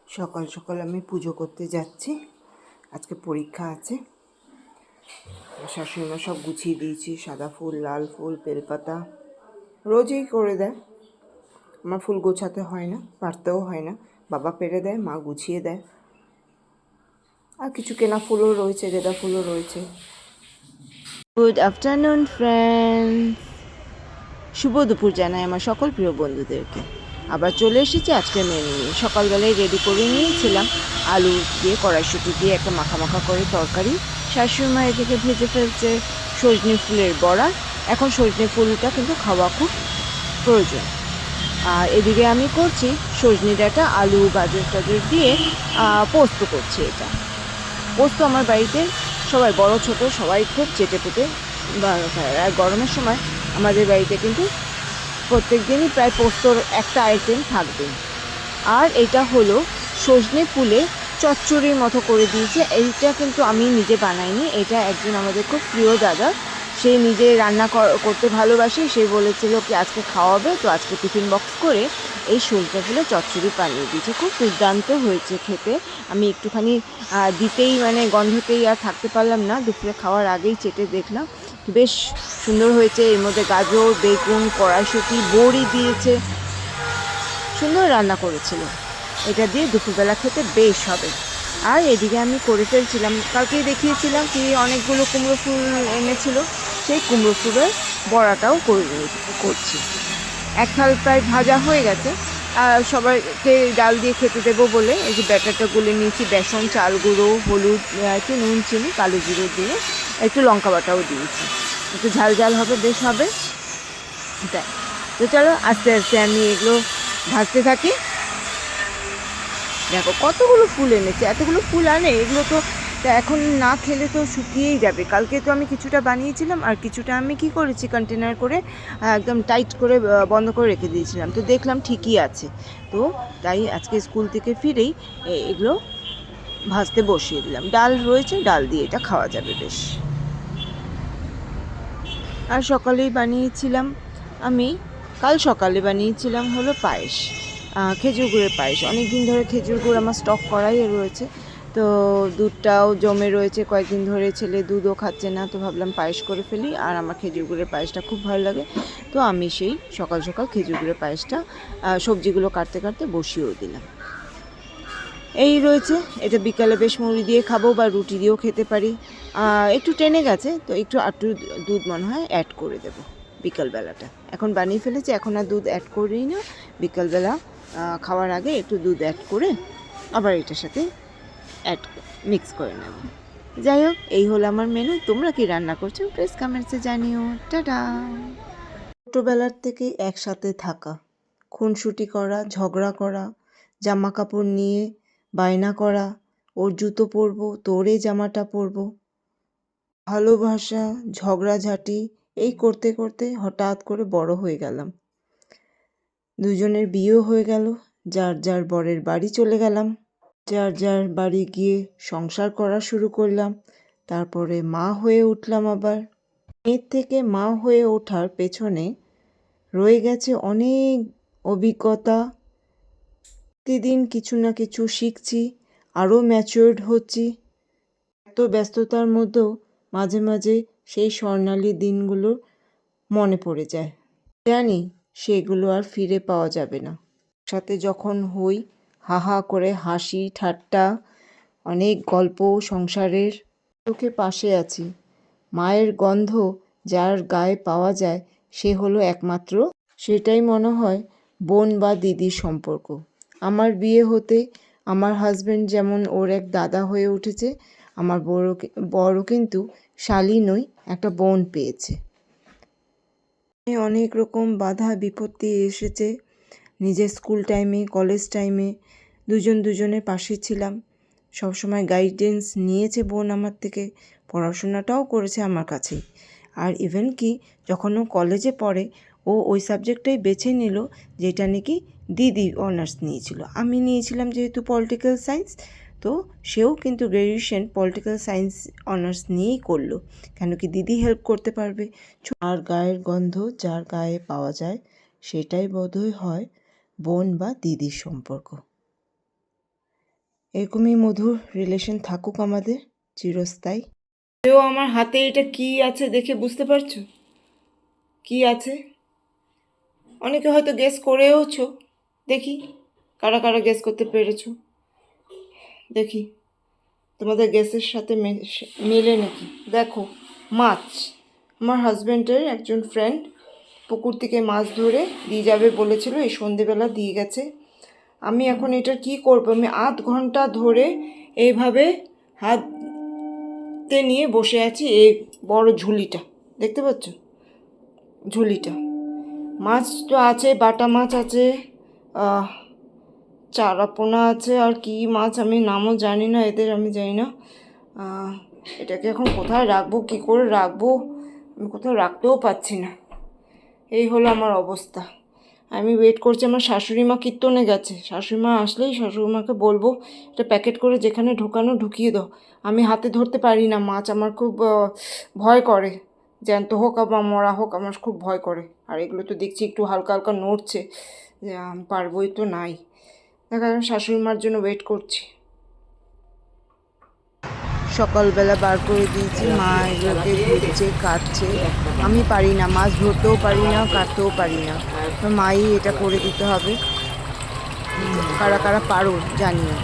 সকাল সকাল আমি পুজো করতে যাচ্ছি। আজকে পরীক্ষা আছে। শাশুড়িমা সব গুছিয়ে দিয়েছি, সাদা ফুল, লাল ফুল, বেলপাতা রোজই করে দেয়। আমার ফুল গোছাতে হয় না, পারতেও হয় না, বাবা পেরে দেয়, মা গুছিয়ে দেয়। আর কিছু কেনা ফুলও রয়েছে, গেঁদা ফুলও রয়েছে। গুড আফটারনুন ফ্রেন্ডস, শুভ দুপুর জানাই আমার সকল প্রিয় বন্ধুদেরকে। আবার চলে এসেছি আজকে মেনু নিয়ে। সকালবেলায় রেডি করে নিয়েছিলাম আলু দিয়ে, কড়াইশুঁটি দিয়ে একটা মাখা মাখা করে তরকারি। শাশুড়িমা এদিকে ভেজে ফেলছে সজনে ফুলের বড়া। এখন সজনে ফুলটা কিন্তু খাওয়া খুব প্রয়োজন। আর এদিকে আমি করছি সজনে ডাঁটা, আলু, গাজর টাজর দিয়ে পোস্ত করছি। এটা পোস্ত আমার বাড়িতে সবাই, বড় ছোট সবাই খুব চেটে পুটে খায়। আর গরমের সময় আমাদের বাড়িতে কিন্তু প্রত্যেক দিনই প্রায় পোস্তর একটা আইটেম থাকবে। আর এটা হলো সজনে ফুলে চচ্চড়ির মতো করে দিয়েছে। এইটা কিন্তু আমি নিজে বানাইনি, এটা একজন আমাদের খুব প্রিয় দাদা, সে নিজে রান্না করতে ভালোবাসে। সে বলেছিল কি আজকে খাওয়াবে, তো আজকে টিফিন বক্স করে এই সজনে ফুলে চচ্চড়ি বানিয়ে দিয়েছে। খুব দুর্দান্ত হয়েছে খেতে। আমি একটুখানি দিতেই গন্ধতেই আর থাকতে পারলাম না, দুপুরে খাওয়ার আগেই চেটে দেখলাম, বেশ সুন্দর হয়েছে। এর মধ্যে গাজর, বেগুন, কড়াইশুঁটি, বড়ি দিয়েছে, সুন্দর রান্না করেছিল। এটা দিয়ে দুপুরবেলা খেতে বেশ হবে। আর এদিকে আমি করে ফেলছিলাম, কালকেই দেখিয়েছিলাম কি অনেকগুলো কুমড়ো ফুল এনেছিল, সেই কুমড়ো ফুলের বড়াটাও করছি। এক থাল প্রায় ভাজা হয়ে গেছে। আর সবাইকে ডাল দিয়ে খেতে দেবো বলে এই যে ব্যাটারটা গুলে নিয়েছি, বেসন, চাল গুঁড়ো, হলুদ, একটু নুন, চিনি, কালো জিরে দিয়ে একটু লঙ্কা বাটাও দিয়েছি। একটু ঝাল ঝাল হবে, বেশ হবে। তাই তো চলো আস্তে আস্তে আমি এগুলো ভাজতে থাকি। দেখো কতগুলো ফুল এনেছে, এতগুলো ফুল আনে, এগুলো তো এখন না খেলে তো শুকিয়েই যাবে। কালকে তো আমি কিছুটা বানিয়েছিলাম, আর কিছুটা আমি কি করেছি কন্টেনার করে একদম টাইট করে বন্ধ করে রেখে দিয়েছিলাম। তো দেখলাম ঠিকই আছে, তো তাই আজকে স্কুল থেকে ফিরেই এগুলো ভাজতে বসিয়ে দিলাম। ডাল রয়েছে, ডাল দিয়ে এটা খাওয়া যাবে বেশ। আর সকালেই বানিয়েছিলাম আমি, কাল সকালে বানিয়েছিলাম হলো পায়েস, খেজুর গুড়ের পায়েস। অনেক দিন ধরে খেজুর গুড় আমার স্টক করাই রয়েছে, তো দুধটাও জমে রয়েছে কয়েকদিন ধরে, ছেলে দুধও খাচ্ছে না, তো ভাবলাম পায়েস করে ফেলি। আর আমার খেজুর গুড়ের পায়েসটা খুব ভালো লাগে, তো আমি সেই সকাল সকাল খেজুর গুড়ের পায়েসটা সবজিগুলো কাটতে কাটতে বসিয়েও দিলাম। এই রয়েছে, এটা বিকালে বেশ মুড়ি দিয়ে খাবো বা রুটি দিয়েও খেতে পারি। একটু টেনে গেছে, তো একটু দুধ মনে হয় অ্যাড করে দেবো বিকালবেলাটা। এখন বানিয়ে ফেলেছি, এখন আর দুধ অ্যাড করিই না। বিকালবেলা খাওয়ার আগে একটু দুধ অ্যাড করে আবার এটার সাথে মিক্স করে নেব। যাই হোক, এই হলো আমার মেনু। তোমরা কি রান্না করছো প্লিজ কমেন্টসে জানিও। টাটা। ছোটোবেলার থেকে একসাথে থাকা, খুনসুটি করা, ঝগড়া করা, জামা কাপড় নিয়ে বায়না করা, ওর জুতো পরবো, তোর এই জামাটা পরবো, ভালোবাসা, ঝগড়াঝাটি, এই করতে করতে হঠাৎ করে বড় হয়ে গেলাম। দুজনের বিয়েও হয়ে গেল, যার যার বরের বাড়ি চলে গেলাম, যার যার বাড়ি গিয়ে সংসার করা শুরু করলাম। তারপরে মা হয়ে উঠলাম আবার। মেয়ের থেকে মা হয়ে ওঠার পেছনে রয়ে গেছে অনেক অভিজ্ঞতা। প্রতিদিন কিছু না কিছু শিখছি, আরও ম্যাচিওরড হচ্ছি। এত ব্যস্ততার মধ্যেও মাঝে মাঝে সেই স্বর্ণালী দিনগুলো মনে পড়ে যায়। জানি সেগুলো আর ফিরে পাওয়া যাবে না। সাথে যখন হই, হা হা করে হাসি ঠাট্টা, অনেক গল্প সংসারের, চোখে পাশে আছি। মায়ের গন্ধ যার গায়ে পাওয়া যায় সে হলো একমাত্র, সেটাই মনে হয় বোন বা দিদির সম্পর্ক। আমার বিয়ে হতে আমার হাজব্যান্ড যেমন ওর এক দাদা হয়ে উঠেছে, আমার বড় কিন্তু শালী নই, একটা বোন পেয়েছে। অনেক রকম বাধা বিপত্তি এসেছে নিজের স্কুল টাইমে, কলেজ টাইমে, দুজনের পাশে ছিলাম। সবসময় গাইডেন্স নিয়েছে বোন আমার থেকে, পড়াশোনাটাও করেছে আমার কাছেই। আর ইভেন কি যখন ও কলেজে পড়ে, ও ওই সাবজেক্টটাই বেছে নিল যেটা নাকি দিদি অনার্স নিয়েছিল। আমি নিয়েছিলাম যেহেতু পলিটিক্যাল সায়েন্স, তো সেও কিন্তু গ্র্যাজুয়েশন পলিটিক্যাল সায়েন্স অনার্স নিয়েই করলো, কেন কি দিদি হেল্প করতে পারবে। আর গায়ের গন্ধ যার গায়ে পাওয়া যায় সেটাই বোধহয় হয় বোন বা দিদির সম্পর্ক। এরকমই মধুর রিলেশন থাকুক আমাদের চিরস্থায়ী। আমার হাতে এটা কি আছে দেখে বুঝতে পারছো কি আছে? অনেকে হয়তো গেস করেওছো, দেখি কারা কারা গেস করতে পেরেছো, দেখি তোমাদের গ্যাসের সাথে মেলে নাকি। দেখো, মাছ। আমার হাজব্যান্ডের একজন ফ্রেন্ড পুকুর থেকে মাছ ধরে দিয়ে যাবে বলেছিল, এই সন্ধেবেলা দিয়ে গেছে। আমি এখন এটার কি করব? আমি আধ ঘন্টা ধরে এইভাবে হাতে নিয়ে বসে আছি। এই বড় ঝুলিটা দেখতে পাচ্ছ, ঝুলিটা মাছ তো আছে, বাটা মাছ আছে, চারাপোনা আছে, আর কি মাছ আমি নামও জানি না এদের, আমি জানি না। এটাকে এখন কোথায় রাখবো, কি করে রাখবো, আমি কোথাও রাখতেও পাচ্ছি না। এই হলো আমার অবস্থা। আমি ওয়েট করছি, আমার শাশুড়ি মা কীর্তনে গেছে, শাশুড়ি মা আসলেই শাশুড়ি মাকে বলবো এটা প্যাকেট করে যেখানে ঢোকানো ঢুকিয়ে দাও। আমি হাতে ধরতে পারি না মাছ, আমার খুব ভয় করে, জ্যান্ত হোক বা মরা হোক আমার খুব ভয় করে। আর এগুলো তো দেখছি একটু হালকা হালকা নড়ছে, পারবই তো নাই। দেখা যাক, শাশুড়ি মার জন্য ওয়েট করছি। সকালবেলা বার করে দিয়েছি, মা এগুলোকে ধুচ্ছে কাটছে। আমি পারি না, মাছ ধরতেও পারি না, কাটতেও পারি না, তো মাই এটা করে দিতে হবে। কারা কারা পারো জানিও।